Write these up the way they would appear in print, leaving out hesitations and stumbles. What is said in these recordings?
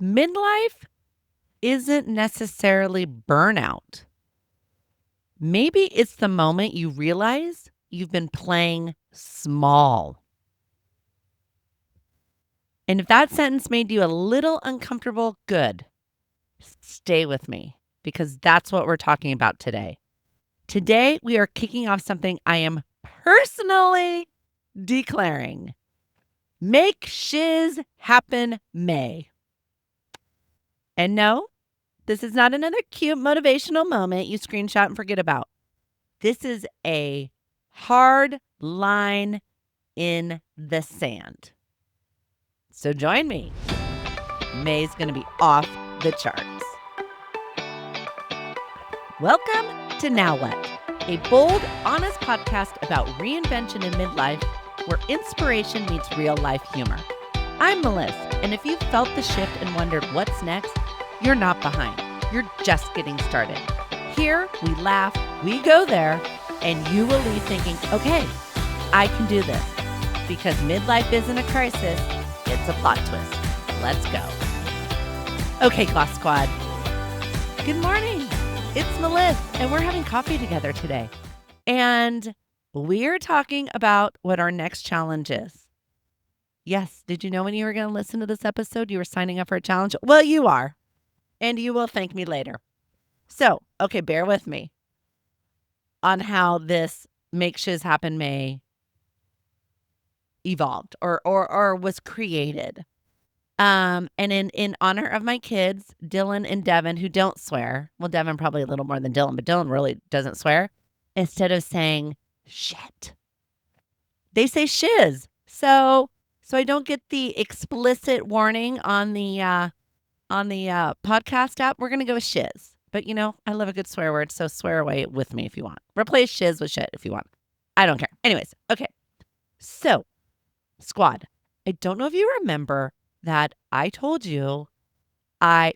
Midlife isn't necessarily burnout. Maybe it's the moment you realize you've been playing small. And if that sentence made you a little uncomfortable, good. Stay with me because that's what we're talking about today. Today, we are kicking off something I am personally declaring. Make Shiz Happen May. And no, this is not another cute motivational moment you screenshot and forget about. This is a hard line in the sand. So join me. May's going to be off the charts. Welcome to Now What, a bold, honest podcast about reinvention in midlife where inspiration meets real life humor. I'm Melis, and if you've felt the shift and wondered what's next, you're not behind. You're just getting started. Here, we laugh, we go there, and you will leave thinking, okay, I can do this. Because midlife isn't a crisis, it's a plot twist. Let's go. Okay, Gloss Squad. Good morning. It's Melis, and we're having coffee together today. And we're talking about what our next challenge is. Yes, did you know when you were going to listen to this episode, you were signing up for a challenge? Well, you are. And you will thank me later. So, okay, bear with me on how this Make Shiz Happen May evolved or was created. And in honor of my kids, Dylan and Devin, who don't swear. Well, Devin probably a little more than Dylan, but Dylan really doesn't swear. Instead of saying shit, they say shiz. So I don't get the explicit warning on the podcast app. We're gonna go with shiz. But I love a good swear word, so swear away with me if you want. Replace shiz with shit if you want. I don't care. Anyways, okay. So, squad, I don't know if you remember that I told you I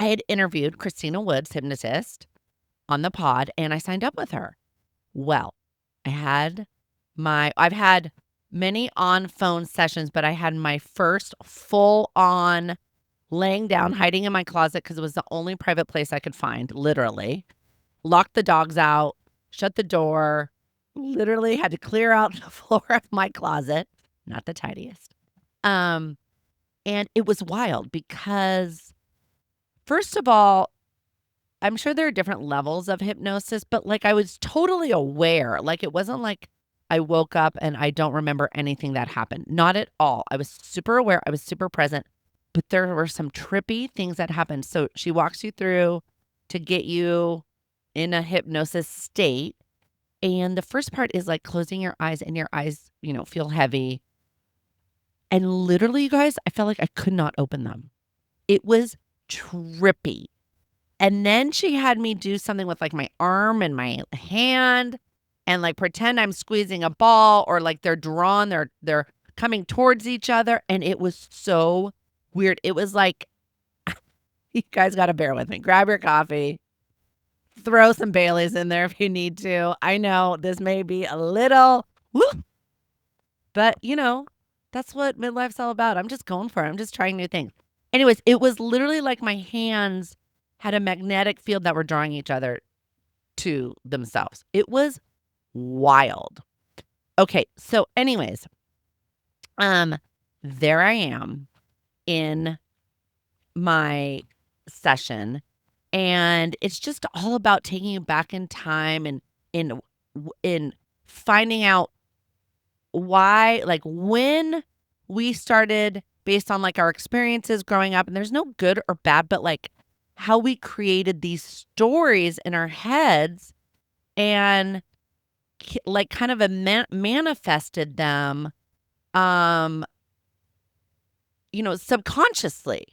had interviewed Christina Woods, hypnotist, on the pod, and I signed up with her. Well, I've had many on-phone sessions, but I had my first full-on laying down, hiding in my closet because it was the only private place I could find, literally. Locked the dogs out, shut the door, literally had to clear out the floor of my closet. Not the tidiest. And it was wild because, first of all, I'm sure there are different levels of hypnosis, but I was totally aware. It wasn't like I woke up and I don't remember anything that happened. Not at all. I was super aware. I was super present, but there were some trippy things that happened. So she walks you through to get you in a hypnosis state. And the first part is closing your eyes, and your eyes, feel heavy. And literally, you guys, I felt like I could not open them. It was trippy. And then she had me do something with my arm and my hand and pretend I'm squeezing a ball, or they're drawn, they're coming towards each other. And it was so weird. It was you guys got to bear with me. Grab your coffee, throw some Baileys in there if you need to. I know this may be a little, but that's what midlife's all about. I'm just going for it. I'm just trying new things. Anyways, it was literally my hands had a magnetic field that were drawing each other to themselves. It was wild. Okay, so anyways, there I am in my session, and it's just all about taking you back in time and in finding out why, when we started based on our experiences growing up, and there's no good or bad, but how we created these stories in our heads and kind of manifested them, subconsciously.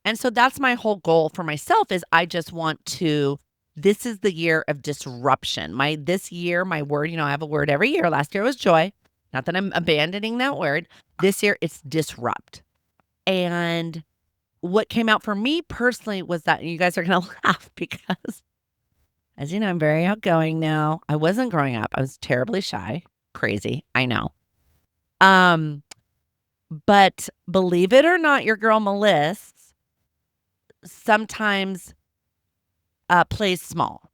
And so that's my whole goal for myself is I just want to, this is the year of disruption. This year, my word, I have a word every year. Last year was joy. Not that I'm abandoning that word. This year, it's disrupt. And what came out for me personally was that, and you guys are going to laugh because, as you know, I'm very outgoing now. I wasn't growing up. I was terribly shy. Crazy. I know. But believe it or not, your girl Melis sometimes plays small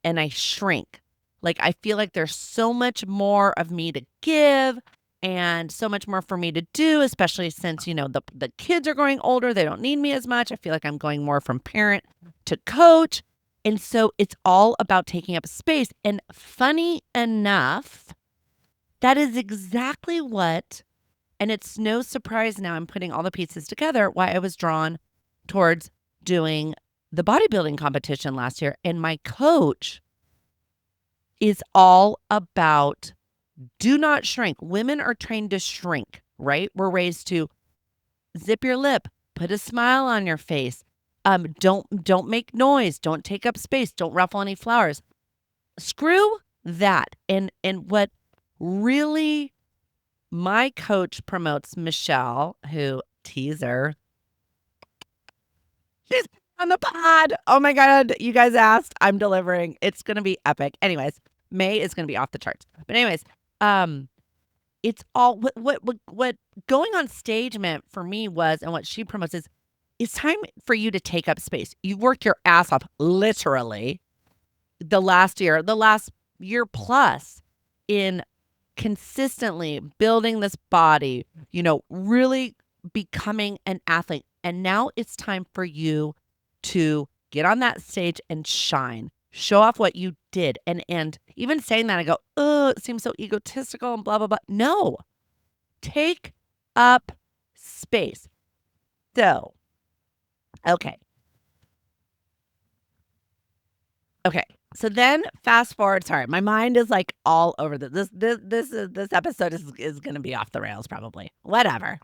and I shrink. Like I feel like there's so much more of me to give and so much more for me to do, especially since, the kids are growing older. They don't need me as much. I feel like I'm going more from parent to coach. And so it's all about taking up space. And funny enough, that is exactly what, and it's no surprise now I'm putting all the pieces together, why I was drawn towards doing the bodybuilding competition last year. And my coach is all about do not shrink. Women are trained to shrink, right? We're raised to zip your lip, put a smile on your face. Don't make noise, don't take up space, don't ruffle any flowers. Screw that. And what really my coach promotes, Michelle, who teaser, she's on the pod. Oh my God, you guys asked. I'm delivering. It's gonna be epic. Anyways, May is gonna be off the charts. But anyways, it's all what going on stage meant for me was, and what she promotes is, it's time for you to take up space. You've worked your ass off literally the last year plus in consistently building this body, really becoming an athlete. And now it's time for you to get on that stage and shine. Show off what you did. And even saying that, I go, oh, it seems so egotistical and blah, blah, blah. No, take up space. So, okay. Okay. So then fast forward. Sorry, my mind is like all over this episode is going to be off the rails probably. Whatever.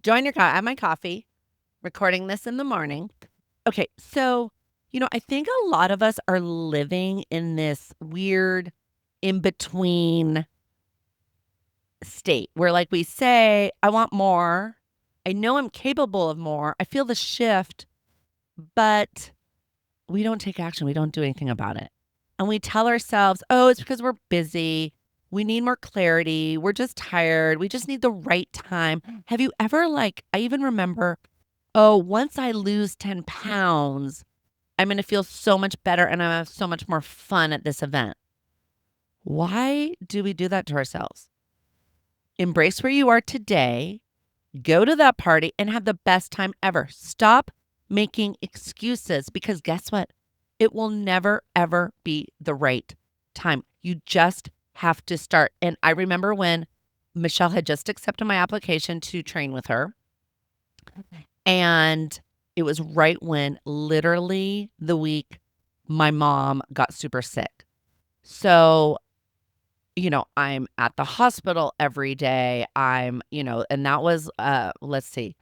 Join your I have my coffee, recording this in the morning. Okay. So, I think a lot of us are living in this weird in between state where, like, we say, I want more. I know I'm capable of more. I feel the shift, but we don't take action. We don't do anything about it. And we tell ourselves, oh, it's because we're busy. We need more clarity. We're just tired. We just need the right time. Have you ever, I even remember, oh, once I lose 10 pounds, I'm going to feel so much better and I'm going to have so much more fun at this event. Why do we do that to ourselves? Embrace where you are today. Go to that party and have the best time ever. Stop making excuses, because guess what? It will never, ever be the right time. You just have to start. And I remember when Michelle had just accepted my application to train with her. And it was right when, literally the week, my mom got super sick. So, I'm at the hospital every day. And that was, let's see,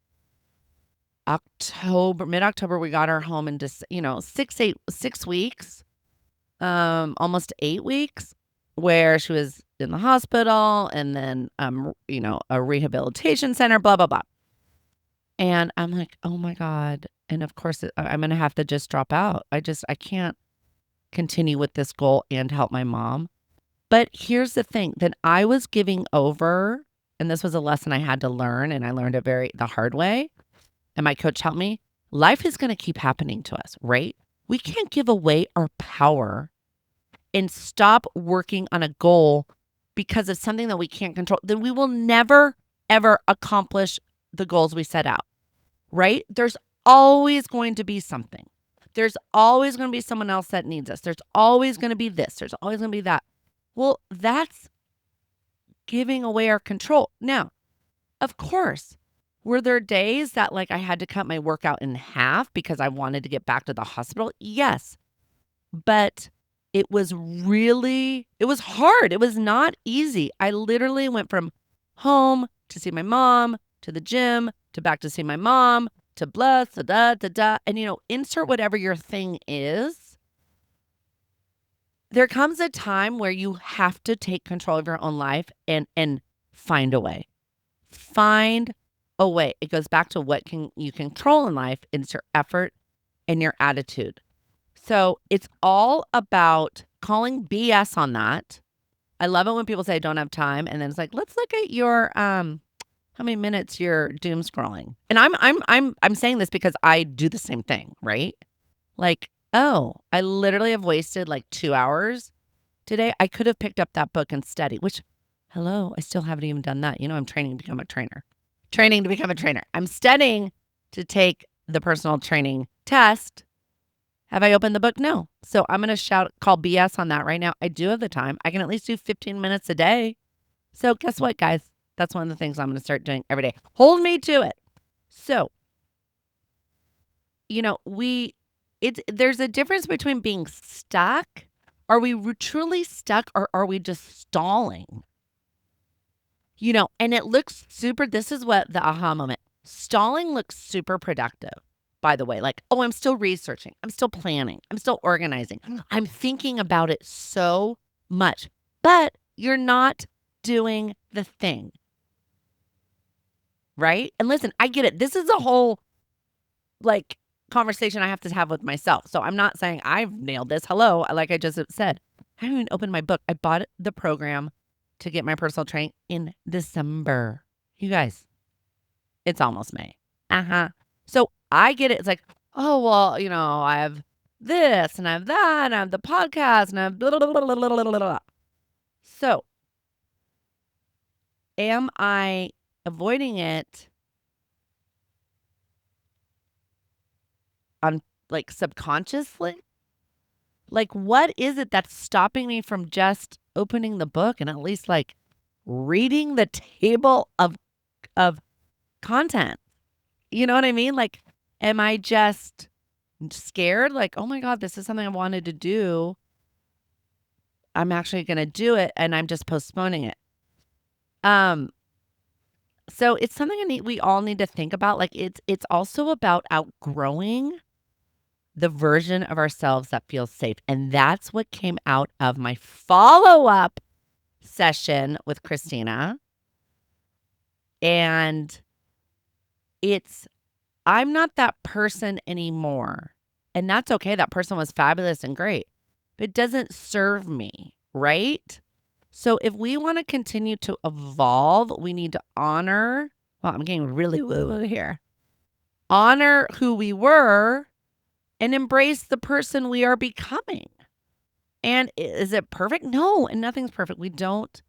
mid-October, we got her home in just, 6 weeks, almost 8 weeks, where she was in the hospital and then, a rehabilitation center, blah, blah, blah. And I'm like, oh my God. And of course, I'm going to have to just drop out. I can't continue with this goal and help my mom. But here's the thing, that I was giving over, and this was a lesson I had to learn, and I learned it the hard way. And my coach helped me. Life is going to keep happening to us, right? We can't give away our power and stop working on a goal because of something that we can't control. Then we will never, ever accomplish the goals we set out, right? There's always going to be something. There's always going to be someone else that needs us. There's always going to be this. There's always going to be that. Well, that's giving away our control. Now, of course, were there days that, I had to cut my workout in half because I wanted to get back to the hospital? Yes. But it was hard. It was not easy. I literally went from home to see my mom, to the gym, to back to see my mom, to blah, da, da, da, da. And, insert whatever your thing is. There comes a time where you have to take control of your own life and find a way. Find a way. It goes back to what can you control in life. It's your effort and your attitude. So it's all about calling BS on that. I love it when people say I don't have time. And then it's like, let's look at your how many minutes you're doom scrolling. And I'm saying this because I do the same thing, right? Like, oh, I literally have wasted like 2 hours today. I could have picked up that book and studied, which, hello, I still haven't even done that. I'm training to become a trainer. Training to become a trainer. I'm studying to take the personal training test. Have I opened the book? No. So I'm going to call BS on that right now. I do have the time. I can at least do 15 minutes a day. So guess what, guys? That's one of the things I'm going to start doing every day. Hold me to it. So, there's a difference between being stuck. Are we truly stuck, or are we just stalling? And it looks this is what the aha moment. Stalling looks super productive, by the way. Like, oh, I'm still researching. I'm still planning. I'm still organizing. I'm thinking about it so much. But you're not doing the thing. Right? And listen, I get it. This is a whole, conversation I have to have with myself. So I'm not saying I've nailed this. Hello, like I just said, I haven't even opened my book. I bought the program to get my personal training in December. You guys, it's almost May. So I get it. It's like, oh, well, I have this and I have that and I have the podcast and I have blah, blah, blah, blah, blah, blah, blah, blah. So am I avoiding it on subconsciously? What is it that's stopping me from just opening the book and at least reading the table of content? You know what I mean? Am I just scared? Oh my God, this is something I wanted to do. I'm actually going to do it and I'm just postponing it. So it's something we all need to think about. It's also about outgrowing the version of ourselves that feels safe. And that's what came out of my follow-up session with Christina. And I'm not that person anymore. And that's okay. That person was fabulous and great. But it doesn't serve me, right? So if we want to continue to evolve, we need to honor, well, I'm getting really woo-woo here. Honor who we were and embrace the person we are becoming. And is it perfect? No, and nothing's perfect. We don't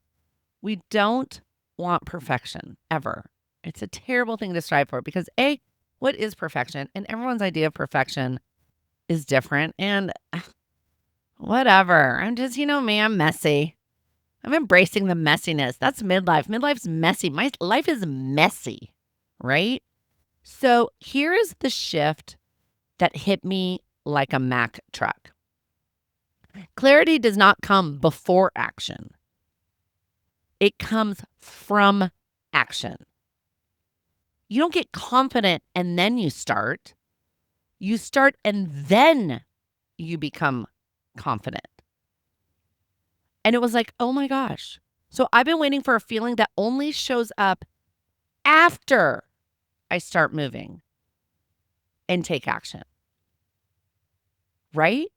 want perfection ever. It's a terrible thing to strive for because what is perfection? And everyone's idea of perfection is different. And whatever. I'm just, me, I'm messy. I'm embracing the messiness. That's midlife. Midlife's messy. My life is messy, right? So here is the shift that hit me like a Mack truck. Clarity does not come before action. It comes from action. You don't get confident and then you start. You start and then you become confident. And it was like, oh my gosh. So I've been waiting for a feeling that only shows up after I start moving and take action. Right?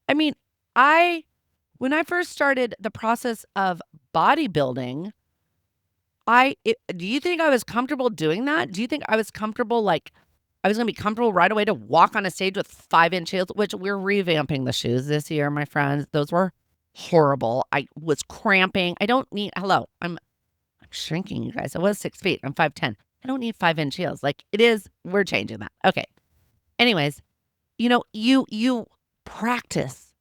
I mean, when I first started the process of bodybuilding, do you think I was comfortable doing that? Do you think I was comfortable, I was going to be comfortable right away to walk on a stage with 5-inch heels, which we're revamping the shoes this year, my friends. Those were horrible. I was cramping. I don't need, I'm shrinking, you guys. I was 6 feet. I'm 5'10". I don't need 5-inch heels. We're changing that. Okay. Anyways, you practice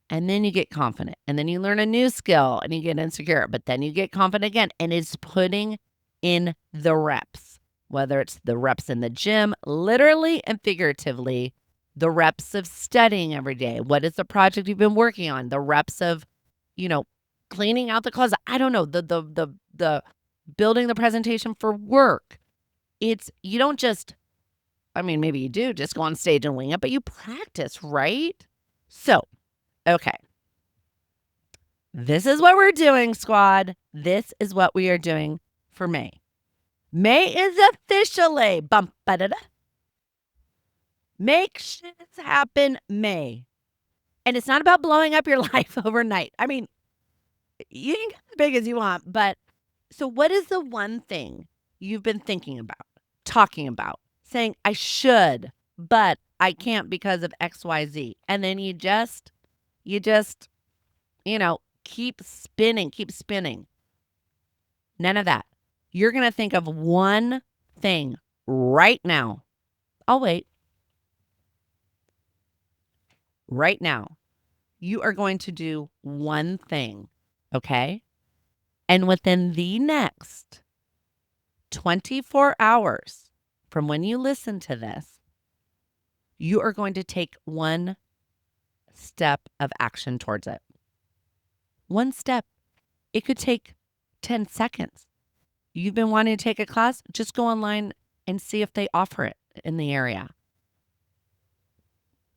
and then you get confident and then you learn a new skill and you get insecure, but then you get confident again. And it's putting in the reps, whether it's the reps in the gym, literally and figuratively, the reps of studying every day. What is the project you've been working on? The reps of, cleaning out the closet. I don't know, the building the presentation for work. You don't just, maybe you do just go on stage and wing it, but you practice, right? So, okay. This is what we're doing, squad. This is what we are doing for May. May is officially Make Shiz Happen May. And it's not about blowing up your life overnight. You can get as big as you want, but so what is the one thing you've been thinking about, talking about, saying, I should, but I can't because of XYZ. And then you just, keep spinning, keep spinning. None of that. You're going to think of one thing right now. I'll wait. Right now, you are going to do one thing, okay? And within the next 24 hours from when you listen to this, you are going to take one step of action towards it. One step. It could take 10 seconds. You've been wanting to take a class? Just go online and see if they offer it in the area.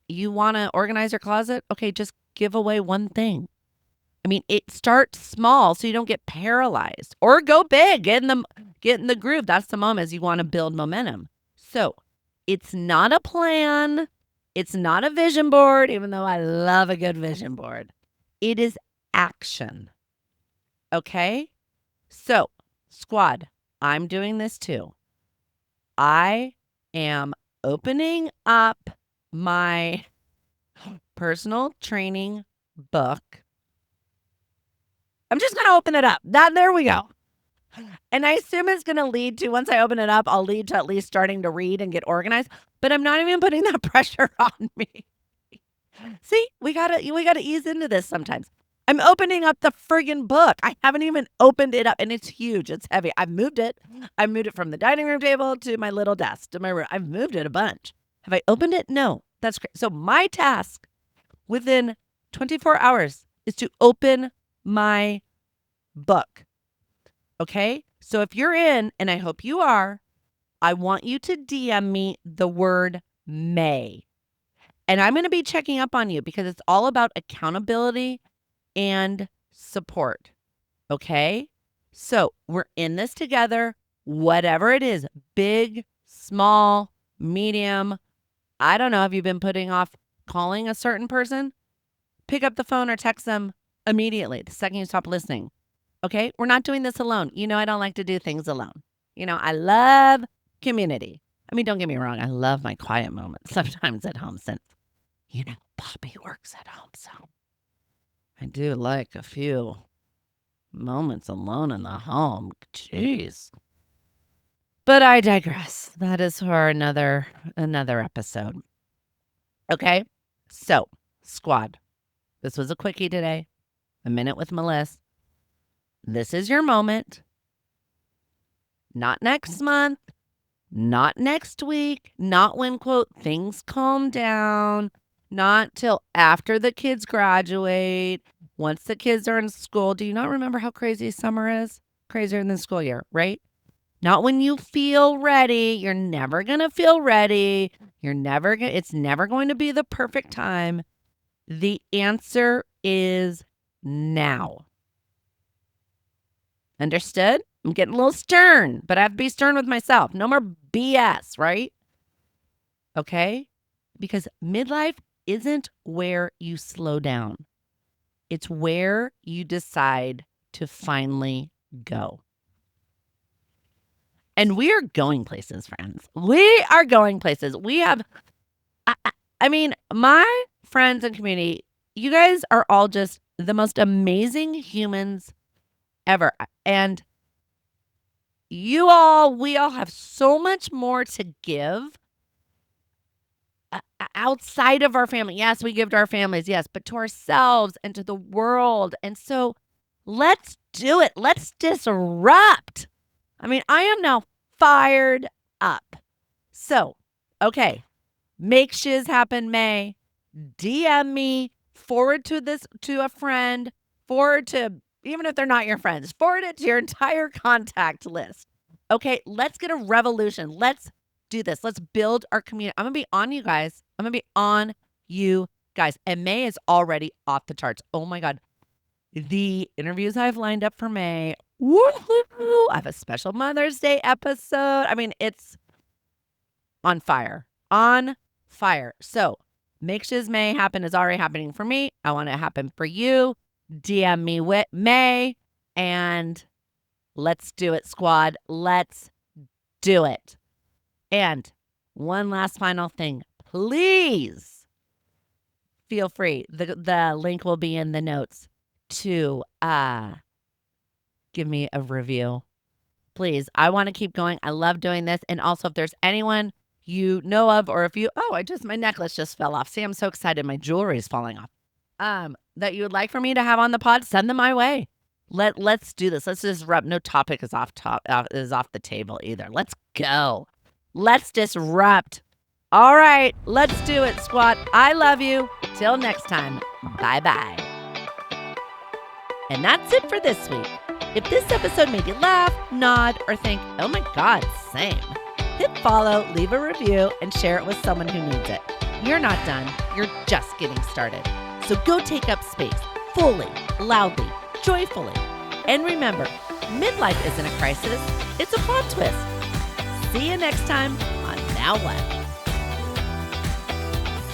You want to organize your closet? Okay, just give away one thing. I mean, it starts small so you don't get paralyzed, or go big, get in the groove. That's the moment, as you want to build momentum. So it's not a plan. It's not a vision board, even though I love a good vision board. It is action. Okay? So, squad, I'm doing this too. I am opening up my personal training book. I'm just going to open it up. There we go. And I assume it's going to lead to, once I open it up, I'll lead to at least starting to read and get organized. But I'm not even putting that pressure on me. See, we gotta ease into this sometimes. I'm opening up the friggin' book. I haven't even opened it up, and it's huge. It's heavy. I've moved it. I moved it from the dining room table to my little desk to my room. I've moved it a bunch. Have I opened it? No. That's great. So my task within 24 hours is to open my book. Okay? So if you're in, and I hope you are, I want you to DM me the word May. And I'm going to be checking up on you because it's all about accountability and support. Okay? So we're in this together, whatever it is, big, small, medium. I don't know. Have you been putting off calling a certain person? Pick up the phone or text them immediately the second you stop listening. Okay? We're not doing this alone. I don't like to do things alone. I love community. I mean, don't get me wrong. I love my quiet moments sometimes at home since, Poppy works at home. So I do like a few moments alone in the home. Jeez. But I digress. That is for another episode. Okay? So, squad. This was a quickie today. A minute with Melis. This is your moment. Not next month. Not next week. Not when, quote, things calm down. Not till after the kids graduate. Once the kids are in school. Do you not remember how crazy summer is? Crazier than school year, right? Not when you feel ready. You're never going to feel ready. It's never going to be the perfect time. The answer is now. Understood? I'm getting a little stern, but I have to be stern with myself. No more BS, right? Okay? Because midlife isn't where you slow down. It's where you decide to finally go. And we are going places, friends. We are going places. We have, my friends and community, you guys are all just the most amazing humans ever. And we all have so much more to give outside of our family. Yes, we give to our families, yes, but to ourselves and to the world. And so let's do it. Let's disrupt. I am now fired up. So, okay, make Shiz Happen May. DM me, forward to a friend, forward to, even if they're not your friends, forward it to your entire contact list. Okay, let's get a revolution. Let's do this. Let's build our community. I'm going to be on you guys. And May is already off the charts. Oh my God. The interviews I've lined up for May. Woo-hoo! I have a special Mother's Day episode. It's on fire. On fire. So, make Shiz May happen is already happening for me. I want it to happen for you. DM me with May. And let's do it, squad. Let's do it. And one last final thing, please feel free. The link will be in the notes to give me a review. Please, I want to keep going. I love doing this. And also, if there's anyone you know of, or if you, my necklace just fell off. See, I'm so excited. My jewelry is falling off. That you would like for me to have on the pod, send them my way. Let's do this. Let's disrupt. No topic is off the table either. Let's go. Let's disrupt. All right, let's do it, squad. I love you. Till next time. Bye-bye. And that's it for this week. If this episode made you laugh, nod, or think, oh my God, same, hit follow, leave a review, and share it with someone who needs it. You're not done. You're just getting started. So go take up space, fully, loudly, joyfully. And remember, midlife isn't a crisis. It's a plot twist. See you next time on Now What?